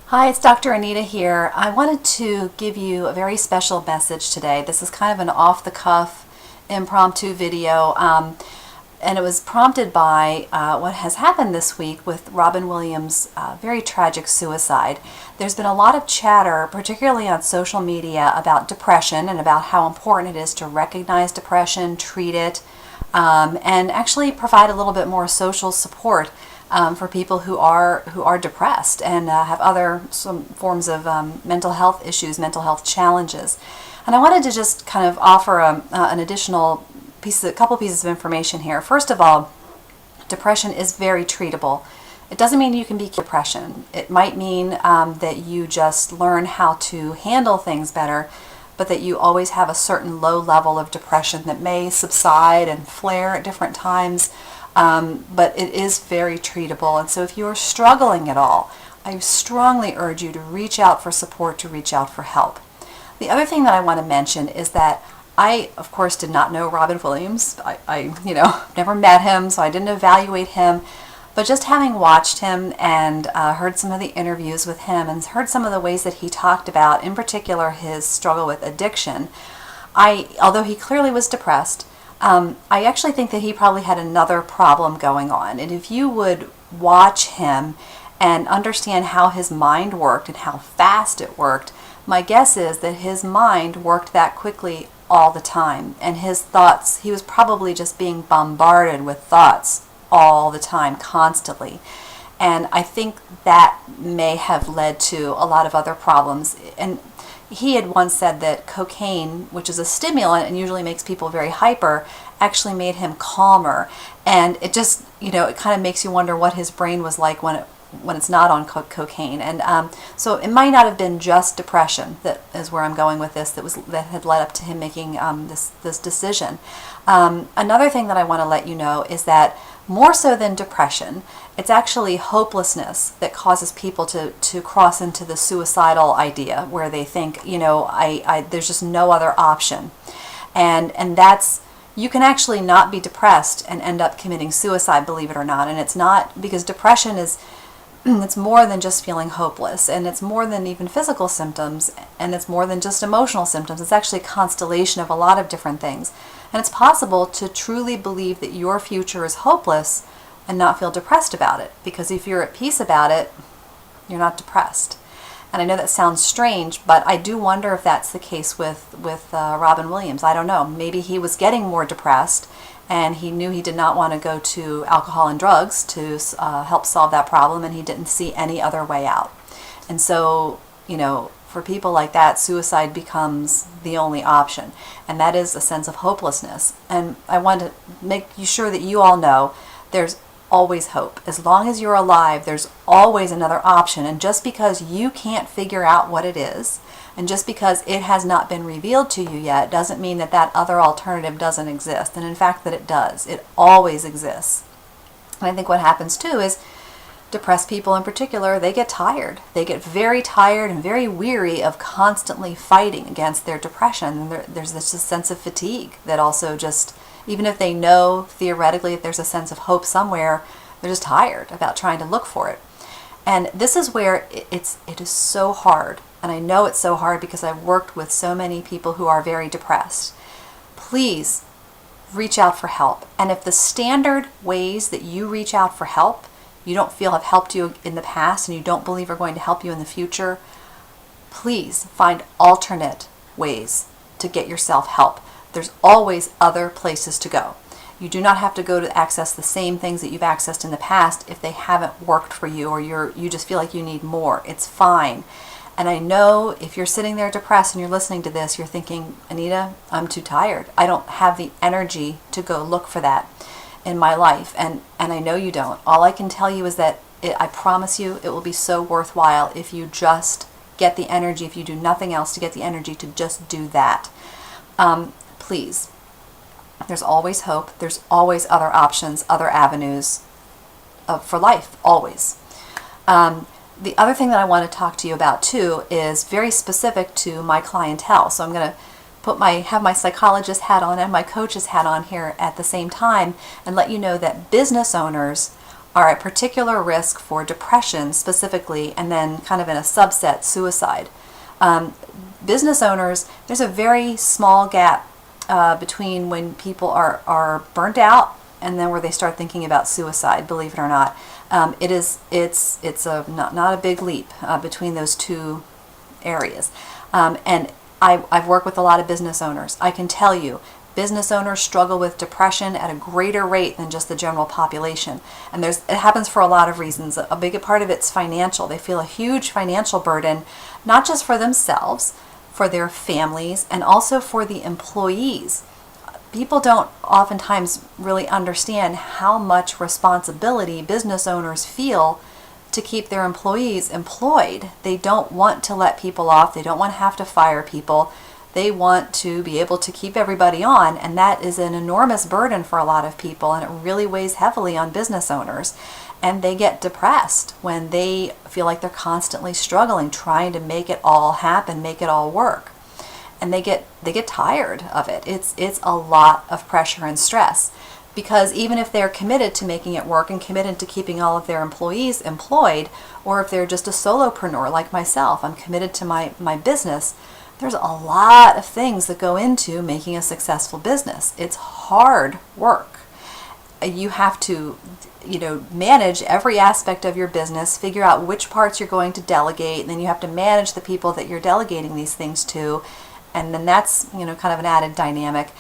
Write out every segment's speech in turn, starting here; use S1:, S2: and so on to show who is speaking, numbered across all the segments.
S1: Hi, it's Dr. Anita here. I wanted to give you a very special message today. This is kind of an off-the-cuff, impromptu video, and it was prompted by what has happened this week with Robin Williams' very tragic suicide. There's been a lot of chatter, particularly on social media, about depression and about how important it is to recognize depression, treat it, and actually provide a little bit more social support for people who are depressed and have some forms of mental health issues, mental health challenges. And I wanted to just kind of offer an additional a couple pieces of information here. First of all, depression is very treatable. It doesn't mean you can be depression. It might mean that you just learn how to handle things better, but that you always have a certain low level of depression that may subside and flare at different times. But it is very treatable. And so if you are struggling at all, I strongly urge you to reach out for support, to reach out for help. The other thing that I want to mention is that I, of course, did not know Robin Williams. I never met him, so I didn't evaluate him. But just having watched him and heard some of the interviews with him and heard some of the ways that he talked about, in particular, his struggle with addiction, although he clearly was depressed, I actually think that he probably had another problem going on. And if you would watch him and understand how his mind worked and how fast it worked, my guess is that his mind worked that quickly all the time. And his thoughts, he was probably just being bombarded with thoughts all the time, constantly. And I think that may have led to a lot of other problems. And he had once said that cocaine, which is a stimulant and usually makes people very hyper, actually made him calmer. And it just, it kind of makes you wonder what his brain was like when it's not on cocaine. And so it might not have been just depression, that is where I'm going with this, that had led up to him making this decision. Another thing that I want to let you know is that more so than depression, it's actually hopelessness that causes people to cross into the suicidal idea, where they think, there's just no other option. And that's, you can actually not be depressed and end up committing suicide, believe it or not. And it's not, because depression is, it's more than just feeling hopeless, and it's more than even physical symptoms, and it's more than just emotional symptoms. It's actually a constellation of a lot of different things. And it's possible to truly believe that your future is hopeless and not feel depressed about it, because if you're at peace about it, you're not depressed. And I know that sounds strange, but I do wonder if that's the case with Robin Williams. I don't know. Maybe he was getting more depressed, and he knew he did not want to go to alcohol and drugs to help solve that problem, and he didn't see any other way out. And so, for people like that, suicide becomes the only option, and that is a sense of hopelessness. And I want to make sure that you all know there's always hope. As long as you're alive, there's always another option. And just because you can't figure out what it is, and just because it has not been revealed to you yet, doesn't mean that that other alternative doesn't exist. And in fact, that it does. It always exists. And I think what happens too is depressed people in particular, they get tired. They get very tired and very weary of constantly fighting against their depression. And there's this sense of fatigue that also just, even if they know theoretically if there's a sense of hope somewhere, they're just tired about trying to look for it. And this is where it is so hard. And I know it's so hard because I've worked with so many people who are very depressed. Please reach out for help. And if the standard ways that you reach out for help you don't feel have helped you in the past and you don't believe are going to help you in the future, please find alternate ways to get yourself help. There's always other places to go. You do not have to go to access the same things that you've accessed in the past if they haven't worked for you, or you just feel like you need more. It's fine. And I know if you're sitting there depressed and you're listening to this, you're thinking, Anita, I'm too tired. I don't have the energy to go look for that in my life. And I know you don't. All I can tell you is that I promise you it will be so worthwhile if you just get the energy, if you do nothing else, to get the energy to just do that. Please. There's always hope. There's always other options, other avenues for life, always. The other thing that I want to talk to you about too is very specific to my clientele. So I'm going to have my psychologist hat on and my coach's hat on here at the same time and let you know that business owners are at particular risk for depression specifically, and then kind of in a subset, suicide. Business owners, there's a very small gap between when people are burnt out and then where they start thinking about suicide, believe it or not. It's not a big leap between those two areas. And I've worked with a lot of business owners. I can tell you, business owners struggle with depression at a greater rate than just the general population. And it happens for a lot of reasons. A big part of it's financial. They feel a huge financial burden, not just for themselves, for their families, and also for the employees. People don't oftentimes really understand how much responsibility business owners feel to keep their employees employed. They don't want to let people off. They don't want to have to fire people. They want to be able to keep everybody on, and that is an enormous burden for a lot of people, and it really weighs heavily on business owners. And they get depressed when they feel like they're constantly struggling, trying to make it all happen, make it all work. And they get tired of it. It's a lot of pressure and stress, because even if they're committed to making it work and committed to keeping all of their employees employed, or if they're just a solopreneur like myself, I'm committed to my business, there's a lot of things that go into making a successful business. It's hard work. You have to, manage every aspect of your business, figure out which parts you're going to delegate, and then you have to manage the people that you're delegating these things to, and then that's, kind of an added dynamic.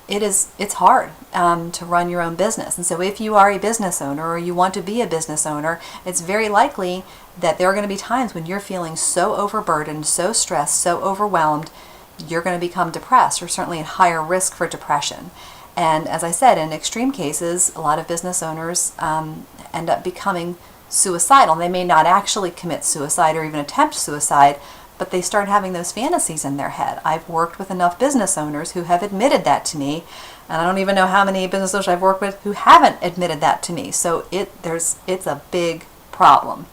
S1: It's hard to run your own business. And so if you are a business owner or you want to be a business owner, it's very likely that there are going to be times when you're feeling so overburdened, so stressed, so overwhelmed, you're going to become depressed, or certainly at higher risk for depression. And as I said, in extreme cases, a lot of business owners end up becoming suicidal. They may not actually commit suicide or even attempt suicide, but they start having those fantasies in their head. I've worked with enough business owners who have admitted that to me, and I don't even know how many business owners I've worked with who haven't admitted that to me. So it's a big problem.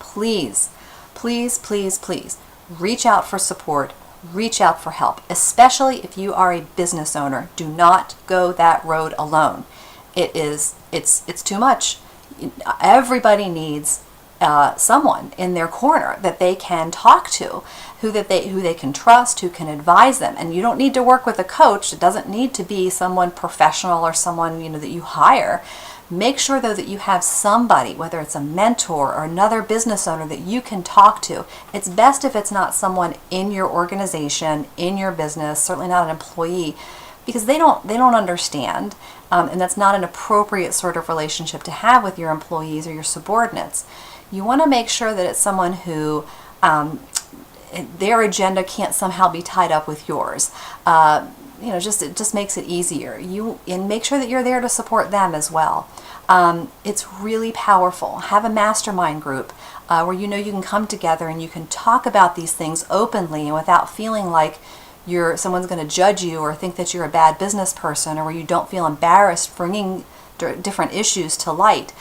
S1: Please, please, please, please reach out for support, reach out for help, especially if you are a business owner. Do not go that road alone. It's too much. Everybody needs someone in their corner that they can talk to, who they can trust, who can advise them. And you don't need to work with a coach. It doesn't need to be someone professional or someone that you hire. Make sure though that you have somebody, whether it's a mentor or another business owner, that you can talk to. It's best if it's not someone in your organization, in your business, certainly not an employee, because they don't understand, and that's not an appropriate sort of relationship to have with your employees or your subordinates. You want to make sure that it's someone who their agenda can't somehow be tied up with yours. It just makes it easier. And make sure that you're there to support them as well. It's really powerful. Have a mastermind group where you can come together and you can talk about these things openly and without feeling like someone's going to judge you or think that you're a bad business person, or where you don't feel embarrassed bringing different issues to light.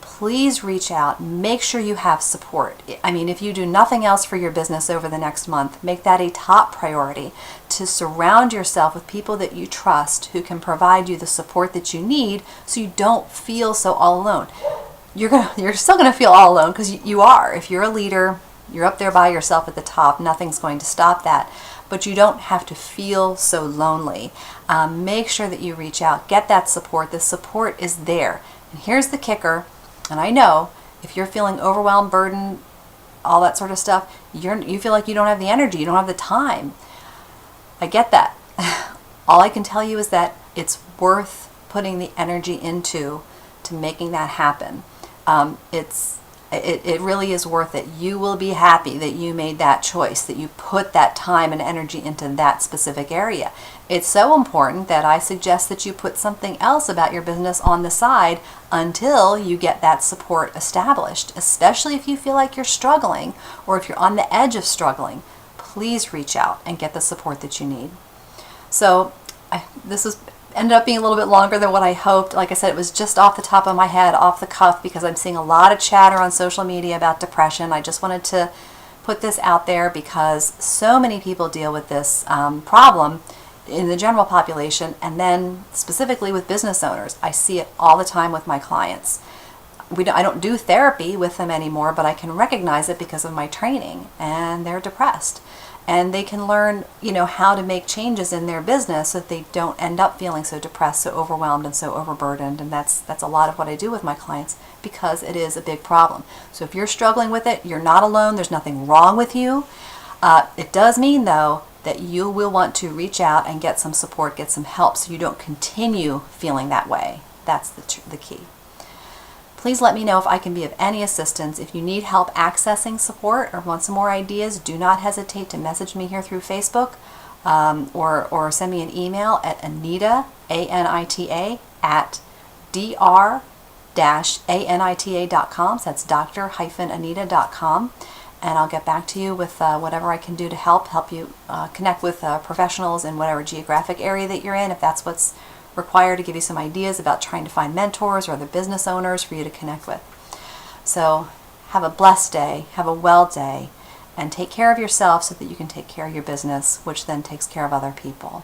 S1: Please reach out. Make sure you have support. I mean, if you do nothing else for your business over the next month, make that a top priority, to surround yourself with people that you trust who can provide you the support that you need, so you don't feel so all alone. You're still going to feel all alone, because you are. If you're a leader, you're up there by yourself at the top. Nothing's going to stop that. But you don't have to feel so lonely. Make sure that you reach out. Get that support. The support is there. And here's the kicker. And I know if you're feeling overwhelmed, burdened, all that sort of stuff, you feel like you don't have the energy, you don't have the time. I get that. All I can tell you is that it's worth putting the energy into to making that happen. It really is worth it. You will be happy that you made that choice, that you put that time and energy into that specific area. It's so important that I suggest that you put something else about your business on the side until you get that support established, especially if you feel like you're struggling or if you're on the edge of struggling. Please reach out and get the support that you need. So this ended up being a little bit longer than what I hoped. Like I said, it was just off the top of my head, off the cuff, because I'm seeing a lot of chatter on social media about depression. I just wanted to put this out there because so many people deal with this problem. in the general population, and then specifically with business owners. I see it all the time with my clients. I don't do therapy with them anymore, but I can recognize it because of my training, and they're depressed. And they can learn, how to make changes in their business so that they don't end up feeling so depressed, so overwhelmed, and so overburdened. And that's a lot of what I do with my clients, because it is a big problem. So if you're struggling with it, you're not alone. There's nothing wrong with you. It does mean, though, that you will want to reach out and get some support, get some help, so you don't continue feeling that way. That's the key. Please let me know if I can be of any assistance. If you need help accessing support or want some more ideas, do not hesitate to message me here through Facebook, or send me an email at Anita, ANITA, at dr-anita.com. So that's dr-anita.com. And I'll get back to you with whatever I can do to help you connect with professionals in whatever geographic area that you're in, if that's what's required, to give you some ideas about trying to find mentors or other business owners for you to connect with. So have a blessed day, have a well day, and take care of yourself so that you can take care of your business, which then takes care of other people.